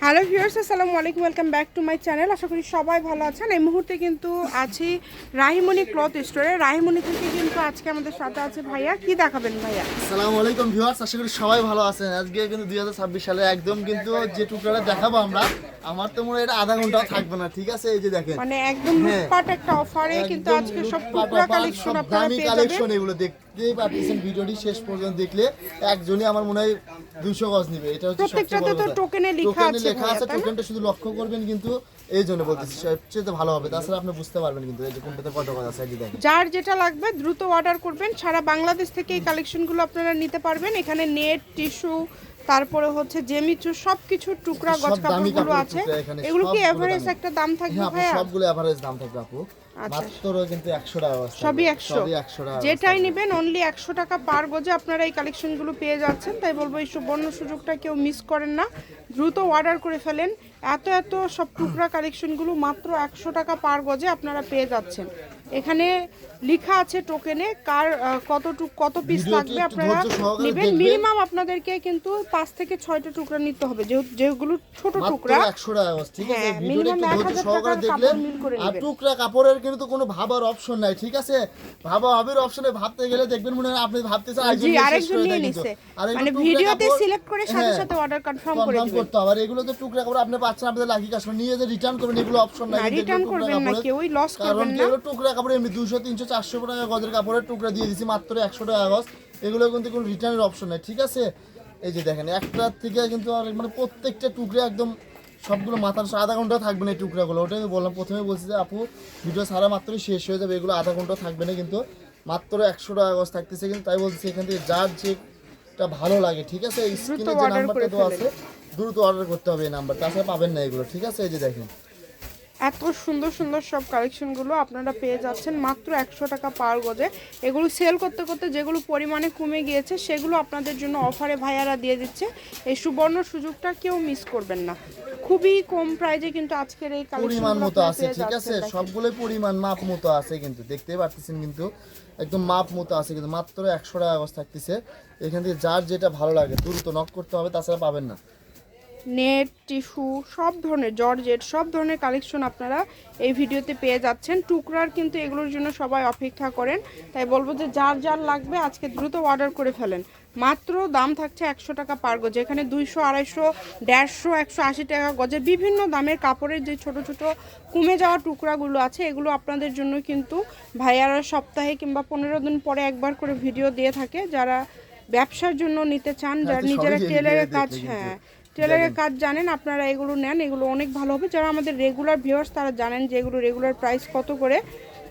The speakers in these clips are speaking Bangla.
হ্যালো ভিউয়ার্স, আসসালামু আলাইকুম, welcome back to my channel. আশা করি সবাই ভালো আছেন। এই মুহূর্তে কিন্তু আছি রাহিমণি ক্লথ স্টোরে। রাহিমণি থেকে কিন্তু আজকে আমাদের সাথে আছে ভাইয়া। কি দেখাবেন ভাইয়া? আসসালামু আলাইকুম ভিউয়ার্স, আশা করি সবাই ভালো আছেন। আজকে কিন্তু 2026 সালে একদম কিন্তু যে টুকরাটা দেখাবো আমরা, আমার তো মনে হয় এটা আধা ঘন্টাও থাকবে না। ঠিক আছে, এই যে দেখেন, মানে একদম লুটপাট একটা অফারে কিন্তু আজকে সব টুকরা কালেকশন আপনারা দামি পেয়ে কালেকশন। যাবেন। এগুলো দেখতেই পাচ্ছেন, ভিডিওটি শেষ পর্যন্ত দেখলে একজনই আমার মনে হয় 200 গজ নিবে। এটা হচ্ছে প্রত্যেকটাতে তো টোকেনে লেখা আছে, টোকেনটা শুধু লক্ষ্য করবেন, কিন্তু এই জন্য বলতেছি সবচেয়ে ভালো হবে। তাছাড়া আপনি বুঝতে পারবেন কিন্তু এই যে কোনটাতে কত গজ আছে। এই যে দেখেন, যার যেটা লাগবে দ্রুত অর্ডার করবেন। সারা বাংলাদেশ থেকে এই কালেকশনগুলো আপনারা নিতে পারবেন। এখানে নেট, টিস্যু, তারপরে হচ্ছে জেমিচু, সবকিছু টুকরা গজ কাপড়গুলো আছে। এগুলো কি এভারেজ একটা দাম থাকবে ভাইয়া? সবগুলো এভারেজ দাম থাকবে আপু, মাত্র কিন্তু 100 টাকা। সবই 100 টাকা। যেটাই নেবেন অনলি 100 টাকা পার গজে আপনারা এই কালেকশনগুলো পেয়ে যাচ্ছেন। তাই বলবো এই সুবর্ণ সুযোগটা কেউ মিস করেন না, দ্রুত অর্ডার করে ফেলেন। এত সব টুকরা কালেকশনগুলো মাত্র 100 টাকা পার গজে আপনারা পেয়ে যাচ্ছেন। এখানে লেখা আছে টোকেনে কার কত পিস লাগবে আপনারা নেবেন। মিনিমাম আপনাদেরকে কিন্তু 5 থেকে 6টা টুকরা নিতে হবে, যেগুলো ছোট টুকরা। 100 টাকা। ঠিক আছে, ভিডিওটা মিনিমাম একটু ধৈর্য 1000 সহকারে টাকার দেখলে। কাপড় মিল করে আর নেবেন। টুকরা কাপড়ের কিন্তু কোনো ভাবার অপশন নাই। ঠিক আছে, ভাবির অপশনে ভাবতে গেলে দেখবেন মনে হয় আপনি ভাবতেছেন আরেকজন নিয়ে নিছে, মানে ভিডিওতে সিলেক্ট করে সাথে সাথে অর্ডার কনফার্ম করে দিবেন। করতে হবে। আর এগুলো তো টুকরা কাপড় আপনি পাচ্ছেন, আপনাদের লাকি কাস্টমার নিয়ে যে রিটার্ন করবেন, এগুলো অপশন নাই। রিটার্ন করবেন না, কেউই লস করবেন না। এগুলো টুকরা কাপড় এমনি 200 300 400 টাকা গজের কাপড়ের টুকরা দিয়ে দিছি মাত্র 100 টাকা গজ। এগুলো কিন্তু কোনো রিটার্নের অপশন নাই। ঠিক আছে, এই যে দেখেন, একটা থেকে কিন্তু মানে প্রত্যেকটা টুকরা একদম সবগুলো মাথার আধা ঘন্টা থাকবে না এই টুকরাগুলো। ওটাই আমি বললাম, প্রথমে বলছি যে আপু ভিডিও সারা মাত্রই শেষ হয়ে যাবে, এগুলো আধা ঘন্টা থাকবে না, কিন্তু মাত্র 100 টাকা গজ থাকতেছে। কিন্তু তাই বলছি এখান থেকে যার যেটা ভালো লাগে, ঠিক আছে, স্ক্রিনে যে নাম্বারটা দেওয়া আছে দ্রুত অর্ডার করতে হবে এই নাম্বার, তাছাড়া পাবেন না এগুলো। ঠিক আছে, এই যে দেখেন, এত সুন্দর সুন্দর সব কালেকশনগুলো আপনারা পেয়ে যাচ্ছেন মাত্র 100 টাকা পার গজে। এগুলো সেল করতে করতে যেগুলো পরিমাণে কমে গিয়েছে সেগুলো আপনাদের জন্য অফারে ভাইয়ারা দিয়ে দিচ্ছে। এই সুবর্ণ সুযোগটা কেউ মিস করবেন না। খুবই কম প্রাইজে কিন্তু আজকের এই পরিমাণ মতো আছে। কালেকশনগুলো ঠিক আছে, সবগুলোই পরিমাণ মাপ মতো আছে, কিন্তু দেখতেই পাচ্ছেন কিন্তু একদম মাপ মতো আছে, কিন্তু মাত্র 100 টাকা গজ থাকতেছে। এখান থেকে যার যেটা ভালো লাগে দ্রুত নক করতে হবে, তাছাড়া পাবেন না। নেট, টিস্যু, সব ধরনের জর্জেট, সব ধরনের কালেকশন আপনারা এই ভিডিওতে পেয়ে যাচ্ছেন। টুকরার কিন্তু এগুলোর জন্য সবাই অপেক্ষা করেন। তাই বলবো যে যার যার লাগবে আজকে দ্রুত অর্ডার করে ফেলেন। মাত্র দাম থাকছে 100 টাকা পার গজ। এখানে 200, 250, 150, 180 টাকা গজের বিভিন্ন দামের কাপড়ের যে ছোট ছোট কমে যাওয়া টুকরাগুলো আছে, এগুলো আপনাদের জন্য কিন্তু ভাইয়ারা সপ্তাহে কিংবা 15 দিন পরে একবার করে ভিডিও দিয়ে থাকে। যারা ব্যবসার জন্য নিতে চান, যারা নিজেরা টেলারের কাজ, টেলারের কাজ জানেন, আপনারা এগুলো নেন, এগুলো অনেক ভালো হবে। যারা আমাদের রেগুলার ভিউয়ার্স তারা জানেন যে এগুলো রেগুলার প্রাইস কত করে।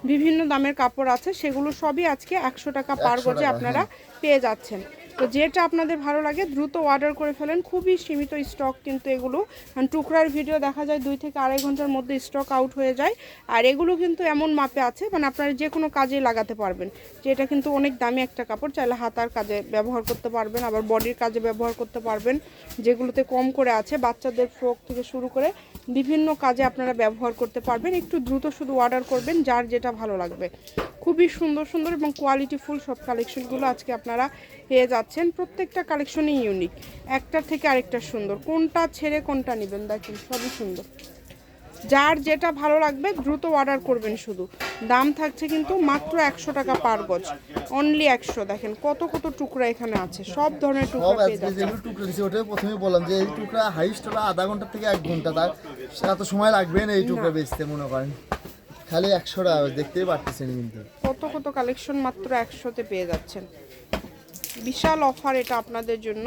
বিভিন্ন দামের কাপড় আছে, সেগুলো সবই আজকে 100 টাকা পার গজে আপনারা পেয়ে যাচ্ছেন। তো যেটা আপনাদের ভালো লাগে দ্রুত অর্ডার করে ফেলেন। খুবই সীমিত স্টক কিন্তু এগুলো, টুকরার ভিডিও দেখা যায় 2 থেকে আড়াই ঘন্টার মধ্যে স্টক আউট হয়ে যায়। আর এগুলো কিন্তু এমন মাপে আছে, মানে আপনারা যে কোনো কাজে লাগাতে পারবেন। যে এটা কিন্তু অনেক দামি একটা কাপড়, চাইলে হাতার কাজে ব্যবহার করতে পারবেন, আবার বডির কাজে ব্যবহার করতে পারবেন। যেগুলোতে কম করে আছে, বাচ্চাদের ফ্রক থেকে শুরু করে বিভিন্ন কাজে আপনারা ব্যবহার করতে পারবেন। একটু দ্রুত শুধু অর্ডার করবেন যার যেটা ভালো লাগবে। খুবই সুন্দর সুন্দর এবং কোয়ালিটিফুল সব কালেকশনগুলো আজকে আপনারা পেয়ে যাচ্ছেন। প্রত্যেকটা কালেকশনই ইউনিক, একটার থেকে আরেকটা সুন্দর। কোনটা ছেড়ে কোনটা নেবেন দেখেন, সবই সুন্দর। যার যেটা ভালো লাগবে দ্রুত অর্ডার করবেন। শুধু দাম থাকছে কিন্তু মাত্র 100 টাকা পার গজ, অনলি 100। দেখেন কত কত টুকরা এখানে আছে, সব ধরনের টুকরা পেয়ে যাচ্ছেন। টুকরা দিছি, ওটাই প্রথমে বললাম যে এই টুকরা হাইস্ট হলো আধা ঘন্টা থেকে 1 ঘন্টা, তার এত সময় লাগবে না এই টুকরা বেচতে। মনে করেন খালি 100 টাকা, দেখতেই পারতেছেন কিন্তু কত কত কালেকশন মাত্র 100-তে পেয়ে যাচ্ছেন। বিশাল অফার এটা আপনাদের জন্য।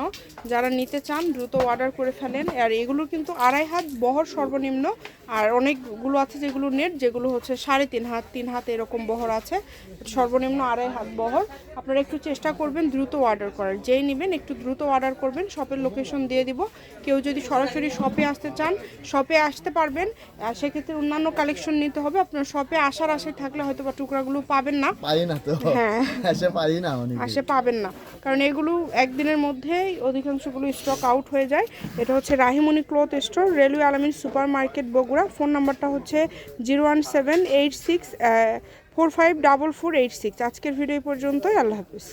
যারা নিতে চান দ্রুত অর্ডার করে ফেলেন। আর এগুলো কিন্তু 2.5 হাত বহর সর্বনিম্ন, আর অনেকগুলো আছে যেগুলো নেট, যেগুলো হচ্ছে 3.5 হাত 3 হাত এরকম বহর আছে। সর্বনিম্ন 2.5 হাত বহর। আপনারা একটু চেষ্টা করবেন দ্রুত অর্ডার করার। যেই নেবেন একটু দ্রুত অর্ডার করবেন। শপের লোকেশন দিয়ে দিব। কেউ যদি সরাসরি শপে আসতে চান শপে আসতে পারবেন, সেক্ষেত্রে অন্যান্য কালেকশন নিতে হবে। আপনার শপে আসার আশায় থাকলে হয়তো বা টুকরাগুলো পাবেন না, পাই না তো, হ্যাঁ আসে পাবেন না, কারণ এগুলো একদিনের মধ্যেই অধিকাংশগুলো স্টক আউট হয়ে যায়। এটা হচ্ছে রাহিমণি ক্লথ স্টোর, রেলওয়ে আলামিন সুপার মার্কেট, বগুড়া। ফোন নাম্বারটা হচ্ছে 01786 454486। আজকের ভিডিও পর্যন্তই। আল্লাহ হাফিজ।